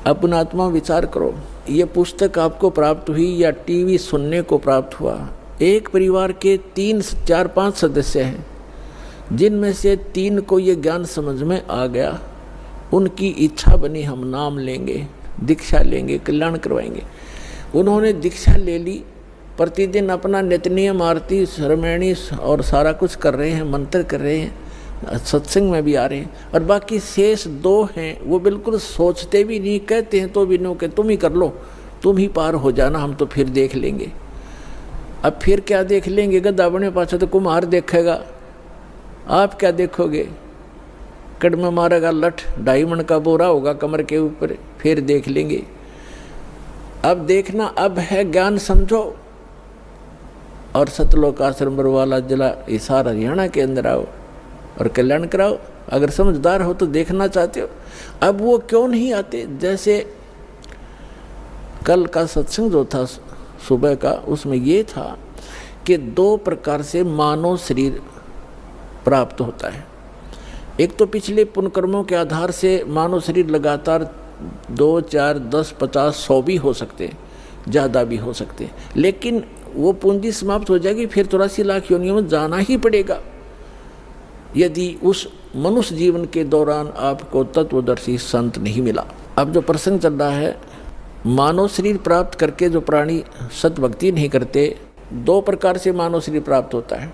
अपना आत्मा विचार करो। ये पुस्तक आपको प्राप्त हुई या टीवी सुनने को प्राप्त हुआ? एक परिवार के 3, 4, 5 सदस्य हैं, जिनमें से 3 को ये ज्ञान समझ में आ गया। उनकी इच्छा बनी हम नाम लेंगे, दीक्षा लेंगे, कल्याण करवाएंगे। उन्होंने दीक्षा ले ली, प्रतिदिन अपना नित्य नियम, आरती, श्रमणी और सारा कुछ कर रहे हैं, मंत्र कर रहे हैं, सत्संग में भी आ रहे हैं। और बाकी शेष 2 हैं, वो बिल्कुल सोचते भी नहीं, कहते हैं तो भी नो के तुम ही कर लो, तुम ही पार हो जाना, हम तो फिर देख लेंगे। अब फिर क्या देख लेंगे? गधा बने पाछे तो कुम्हार देखेगा, आप क्या देखोगे? कड़ में मारेगा लठ, 2.5 मन का बोरा होगा कमर के ऊपर, फिर देख लेंगे। अब देखना अब है, ज्ञान समझो और सतलोक आश्रम बरवाला जिला हिसार हरियाणा के अंदर आओ और कल्याण कराओ। अगर समझदार हो तो देखना चाहते हो। अब वो क्यों नहीं आते? जैसे कल का सत्संग जो था सुबह का, उसमें ये था कि 2 प्रकार से मानव शरीर प्राप्त होता है। एक तो पिछले पुण्यकर्मों के आधार से मानव शरीर लगातार 2, 4, 10, 50, 100 भी हो सकते हैं, ज़्यादा भी हो सकते हैं, लेकिन वो पूंजी समाप्त हो जाएगी, फिर 83 लाख योनियों में जाना ही पड़ेगा यदि उस मनुष्य जीवन के दौरान आपको तत्वदर्शी संत नहीं मिला। अब जो प्रसंग चल रहा है, मानव शरीर प्राप्त करके जो प्राणी सतभक्ति नहीं करते, 2 प्रकार से मानव शरीर प्राप्त होता है।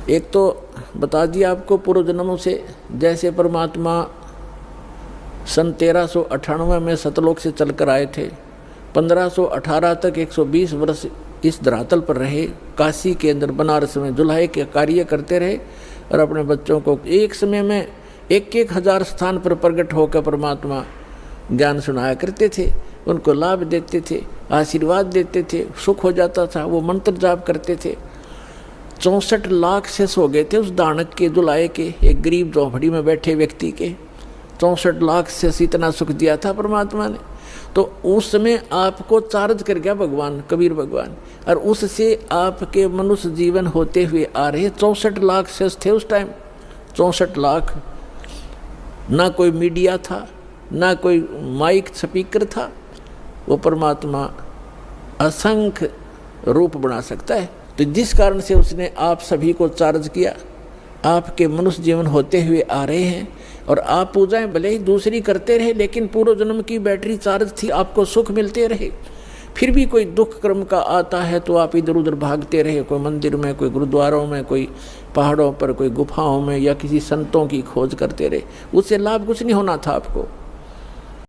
एक तो बता दिया आपको पूर्व जन्मों से, जैसे परमात्मा सन 1398 में सतलोक से चलकर आए थे, 1518 तक 120 वर्ष इस धरातल पर रहे, काशी के अंदर बनारस में जुल्हे के कार्य करते रहे और अपने बच्चों को एक समय में 1-1 हज़ार स्थान पर प्रकट होकर परमात्मा ज्ञान सुनाया करते थे, उनको लाभ देते थे, आशीर्वाद देते थे, सुख हो जाता था। वो मंत्र जाप करते थे। 64 लाख शेष हो गए थे उस दानक के, जुलाए के, एक गरीब झोंपड़ी में बैठे व्यक्ति के 64 लाख शेष इतना सुख दिया था परमात्मा ने। तो उस समय आपको चार्ज कर गया भगवान, कबीर भगवान, और उससे आपके मनुष्य जीवन होते हुए आ रहे 64 लाख शेष थे उस टाइम। 64 लाख, ना कोई मीडिया था, ना कोई माइक स्पीकर था। वो परमात्मा असंख्य रूप बना सकता है। तो जिस कारण से उसने आप सभी को चार्ज किया, आपके मनुष्य जीवन होते हुए आ रहे हैं और आप पूजाएं भले ही दूसरी करते रहे, लेकिन पूर्व जन्म की बैटरी चार्ज थी, आपको सुख मिलते रहे। फिर भी कोई दुख क्रम का आता है तो आप इधर उधर भागते रहे, कोई मंदिर में, कोई गुरुद्वारों में, कोई पहाड़ों पर, कोई गुफाओं में, या किसी संतों की खोज करते रहे। उससे लाभ कुछ नहीं होना था आपको।